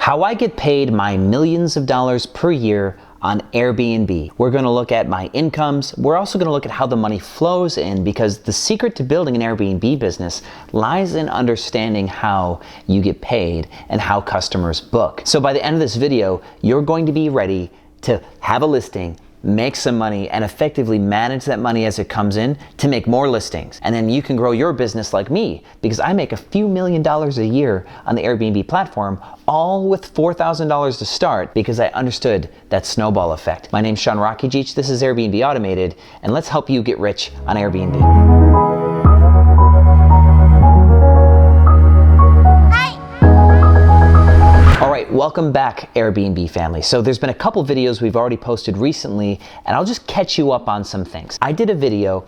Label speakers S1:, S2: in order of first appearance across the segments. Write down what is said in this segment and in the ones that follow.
S1: How I get paid my millions of dollars per year on Airbnb. We're going to look at my incomes. We're also going to look at how the money flows in, because the secret to building an Airbnb business lies in understanding how you get paid and how customers book. So by the end of this video, you're going to be ready to have a listing, make some money, and effectively manage that money as it comes in to make more listings. And then you can grow your business like me, because I make a few $1,000,000 a year on the Airbnb platform, all with $4,000 to start, because I understood that snowball effect. My name's Rakidzich, this is Airbnb Automated, and let's help you get rich on Airbnb. Welcome back, Airbnb family. So there's been a couple videos we've already posted recently, and I'll just catch you up on some things. I did a video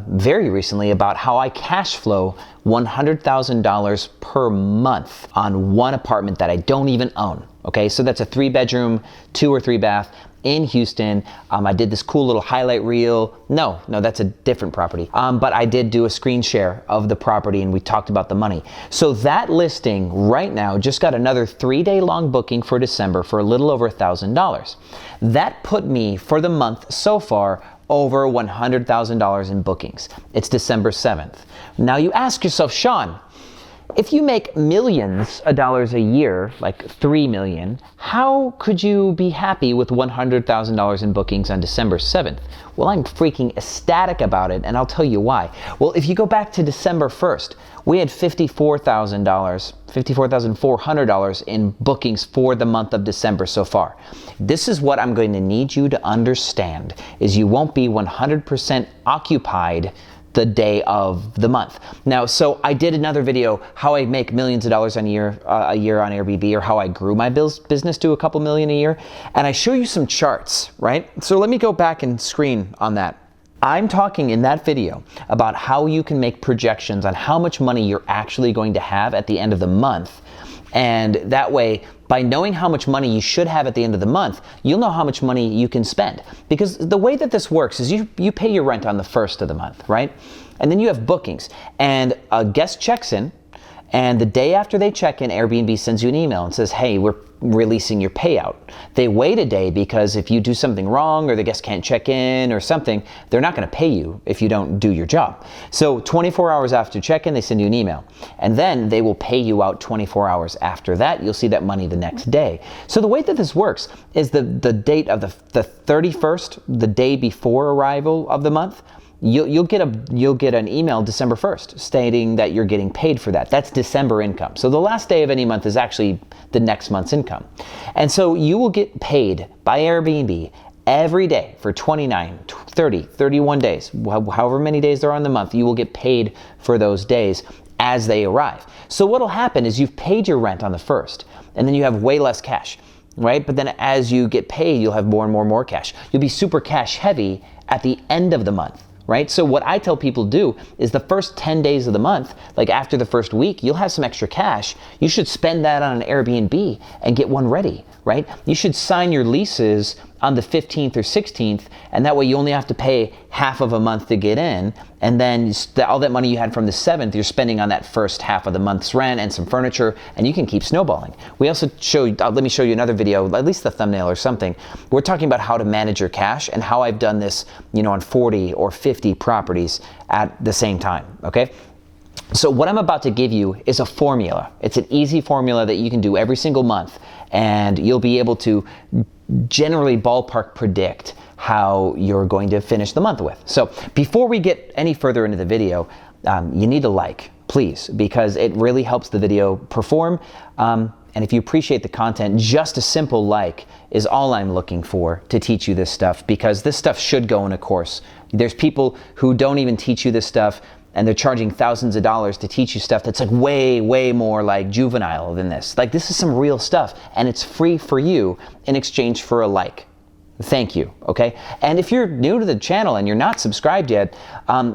S1: very recently about how I cash flow $100,000 per month on one apartment that I don't even own. Okay, so that's a 3-bedroom, 2 or 3 bath in Houston. I did this cool little highlight reel. No, that's a different property. But I did do a screen share of the property, and we talked about the money. So that listing right now just got another 3-day long booking for December for a little over $1,000. That put me for the month so far over $100,000 in bookings. It's December 7th. Now you ask yourself, Sean, if you make millions of dollars a year, like 3 million, how could you be happy with $100,000 in bookings on December 7th? Well, I'm freaking ecstatic about it, and I'll tell you why. Well, if you go back to December 1st, we had $54,400 in bookings for the month of December so far. This is what I'm going to need you to understand, is you won't be 100% occupied the day of the month. Now, so I did another video, how I make millions of dollars a year on Airbnb, or how I grew my business to a couple million a year. And I show you some charts, right? So let me go back and screen on that. I'm talking in that video about how you can make projections on how much money you're actually going to have at the end of the month. And that way, by knowing how much money you should have at the end of the month, you'll know how much money you can spend. Because the way that this works is you pay your rent on the 1st of the month, right? And then you have bookings, and a guest checks in, and the day after they check in, Airbnb sends you an email and says, hey, we're releasing your payout. They wait a day, because if you do something wrong or the guest can't check in or something, they're not going to pay you if you don't do your job. So 24 hours after check-in, they send you an email, and then they will pay you out 24 hours after that. You'll see that money the next day. So the way that this works is the date of the 31st, the day before arrival of the month, you'll get an email December 1st stating that you're getting paid for that. That's December income. So the last day of any month is actually the next month's income. And so you will get paid by Airbnb every day for 29, 30, 31 days, however many days there are in the month. You will get paid for those days as they arrive. So what'll happen is you've paid your rent on the 1st, and then you have way less cash, right? But then as you get paid, you'll have more and more cash. You'll be super cash heavy at the end of the month. Right? So what I tell people do is the first 10 days of the month, like after the first week, you'll have some extra cash. You should spend that on an Airbnb and get one ready, right? You should sign your leases on the 15th or 16th, and that way you only have to pay half of a month to get in, and then all that money you had from the 7th, you're spending on that first half of the month's rent and some furniture, and you can keep snowballing. We also let me show you another video, at least the thumbnail or something. We're talking about how to manage your cash and how I've done this, on 40 or 50 properties at the same time, okay? So what I'm about to give you is a formula. It's an easy formula that you can do every single month, and you'll be able to generally ballpark predict how you're going to finish the month with. So before we get any further into the video, you need to like, please, because it really helps the video perform. And if you appreciate the content, just a simple like is all I'm looking for to teach you this stuff, because this stuff should go in a course. There's people who don't even teach you this stuff, and they're charging thousands of dollars to teach you stuff that's like way more like juvenile than this. Like, this is some real stuff, and it's free for you in exchange for a like. Thank you, okay? And if you're new to the channel and you're not subscribed yet,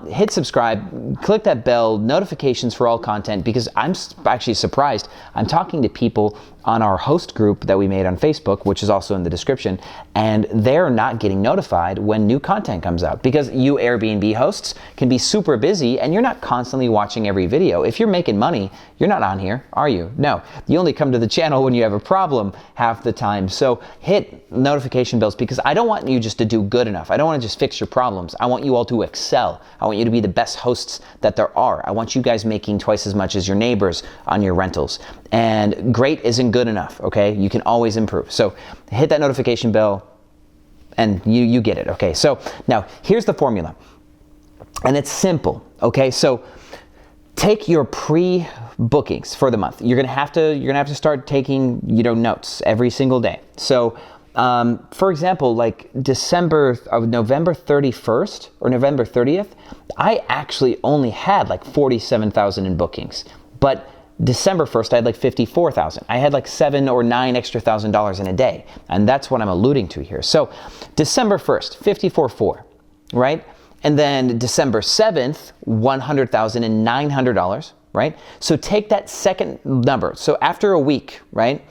S1: hit subscribe, click that bell, notifications for all content, because I'm actually surprised. I'm talking to people on our host group that we made on Facebook, which is also in the description, and they're not getting notified when new content comes out because you Airbnb hosts can be super busy and you're not constantly watching every video. If you're making money, you're not on here, are you? No, you only come to the channel when you have a problem half the time. So hit notification bells because I don't want you just to do good enough. I don't want to just fix your problems. I want you all to excel. I want you to be the best hosts that there are. I want you guys making twice as much as your neighbors on your rentals. And great isn't good enough, okay? You can always improve. So hit that notification bell and you get it, okay? So now here's the formula. And it's simple, okay? So take your pre-bookings for the month. You're gonna have to start taking, notes every single day. So for example, like November 31st or November 30th, I actually only had like 47,000 in bookings. But December 1st, I had like 54,000. I had like $7,000 or $9,000 extra in a day. And that's what I'm alluding to here. So December 1st, 54,400, right? And then December 7th, $100,900, right? So take that second number. So after a week, right?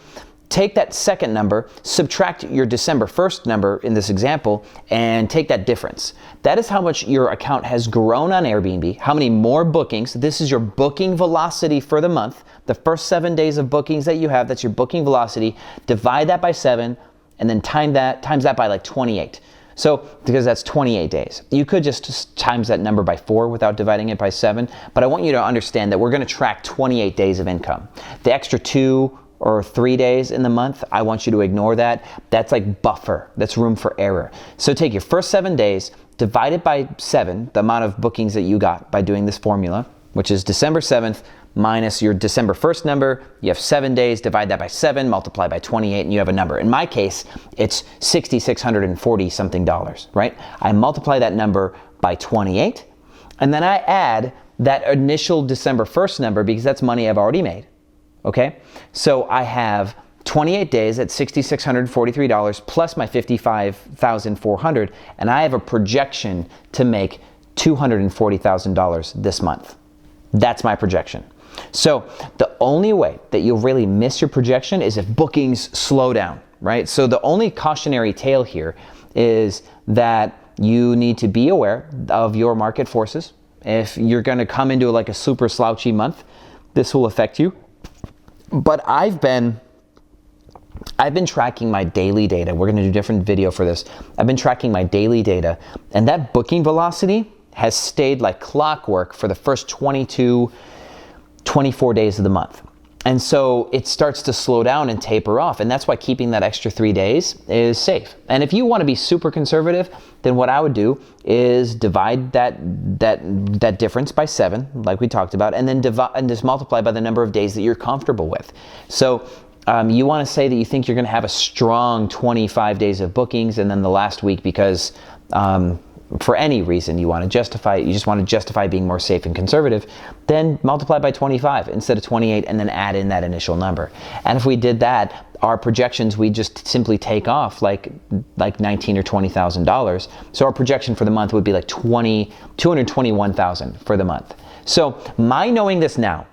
S1: Take that second number, subtract your December 1st number in this example, and take that difference. That is how much your account has grown on Airbnb, how many more bookings. This is your booking velocity for the month. The first 7 days of bookings that you have, that's your booking velocity. Divide that by 7, and then times that by like 28. So, because that's 28 days. You could just times that number by 4 without dividing it by 7, but I want you to understand that we're gonna track 28 days of income. The extra 2 or 3 days in the month, I want you to ignore that. That's like buffer, that's room for error. So take your first 7 days, divide it by 7, the amount of bookings that you got by doing this formula, which is December 7th minus your December 1st number. You have 7 days, divide that by 7, multiply by 28, and you have a number. In my case, it's $6,640 something, right? I multiply that number by 28, and then I add that initial December 1st number because that's money I've already made. Okay, so I have 28 days at $6,643 plus my $55,400, and I have a projection to make $240,000 this month. That's my projection. So the only way that you'll really miss your projection is if bookings slow down, right? So the only cautionary tale here is that you need to be aware of your market forces. If you're going to come into like a super slouchy month, this will affect you. But I've been tracking my daily data. We're going to do a different video for this. I've been tracking my daily data, and that booking velocity has stayed like clockwork for the first 22, 24 days of the month. And so it starts to slow down and taper off, and that's why keeping that extra 3 days is safe. And if you want to be super conservative, then what I would do is divide that difference by 7, like we talked about, and then just multiply by the number of days that you're comfortable with. So you want to say that you think you're going to have a strong 25 days of bookings, and then the last week, because for any reason you just want to justify being more safe and conservative, then multiply by 25 instead of 28 and then add in that initial number. And if we did that, our projections, we just simply take off like $19,000 or $20,000. So our projection for the month would be like $221,000 for the month. So my knowing this now,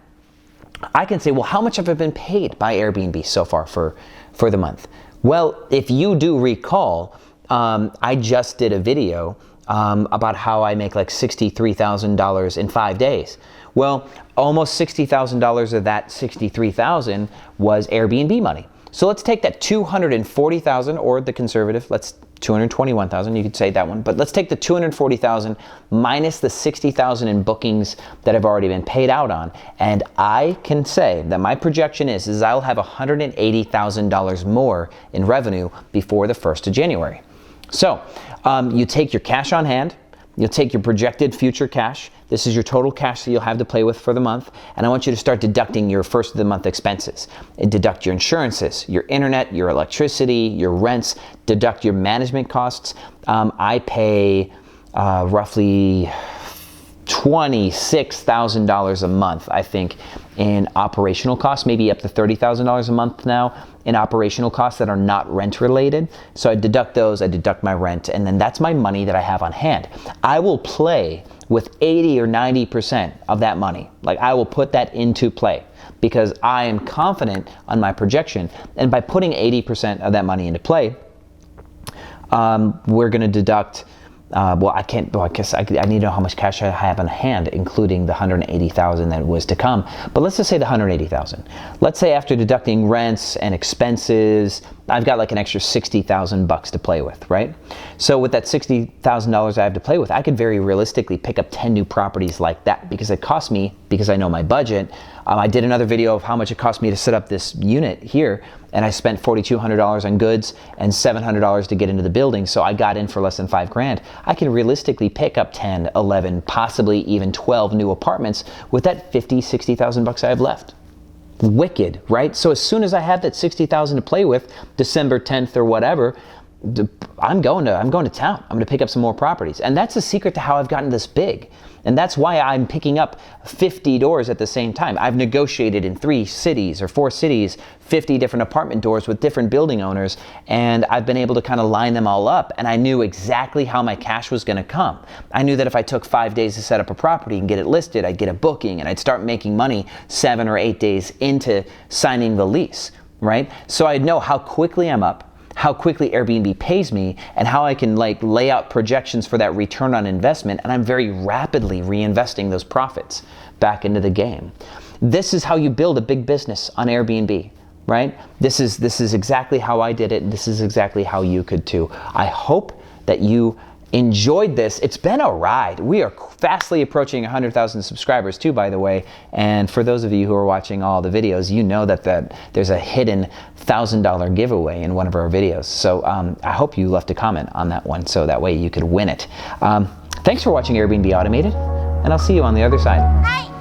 S1: I can say, well, how much have I been paid by Airbnb so far for the month? Well, if you do recall, I just did a video about how I make like $63,000 in 5 days. Well, almost $60,000 of that $63,000 was Airbnb money. So let's take that $240,000, or the conservative, let's $221,000, you could say that one, but let's take the $240,000 minus the $60,000 in bookings that have already been paid out on, and I can say that my projection is I'll have $180,000 more in revenue before the 1st of January. So you take your cash on hand, you'll take your projected future cash. This is your total cash that you'll have to play with for the month. And I want you to start deducting your first of the month expenses. And deduct your insurances, your internet, your electricity, your rents, deduct your management costs. I pay roughly $26,000 a month, I think, in operational costs, maybe up to $30,000 a month now in operational costs that are not rent related. So I deduct those, I deduct my rent, and then that's my money that I have on hand. I will play with 80 or 90% of that money. Like, I will put that into play because I am confident on my projection. And by putting 80% of that money into play, we're gonna deduct, I guess I need to know how much cash I have on hand, including the $180,000 that was to come. But let's just say the $180,000. Let's say after deducting rents and expenses, I've got like an extra $60,000 to play with, right? So with that $60,000 I have to play with, I could very realistically pick up 10 new properties like that because it cost me, because I know my budget. I did another video of how much it cost me to set up this unit here, and I spent $4,200 on goods and $700 to get into the building, so I got in for less than $5,000. I can realistically pick up 10, 11, possibly even 12 new apartments with that $50,000, $60,000 I have left. Wicked, right? So as soon as I have that $60,000 to play with, December 10th or whatever, I'm going to town. I'm going to pick up some more properties. And that's the secret to how I've gotten this big. And that's why I'm picking up 50 doors at the same time. I've negotiated in 3 cities or 4 cities, 50 different apartment doors with different building owners, and I've been able to kind of line them all up, and I knew exactly how my cash was going to come. I knew that if I took 5 days to set up a property and get it listed, I'd get a booking and I'd start making money 7 or 8 days into signing the lease, right? So I'd know how quickly I'm up, how quickly Airbnb pays me, and how I can like lay out projections for that return on investment, and I'm very rapidly reinvesting those profits back into the game. This is how you build a big business on Airbnb, right? This is exactly how I did it, and this is exactly how you could too. I hope that you enjoyed this. It's been a ride. We are fastly approaching 100,000 subscribers too, by the way. And for those of you who are watching all the videos, you know that there's a hidden $1,000 giveaway in one of our videos. So I hope you left a comment on that one so that way you could win it. Thanks for watching Airbnb Automated, and I'll see you on the other side.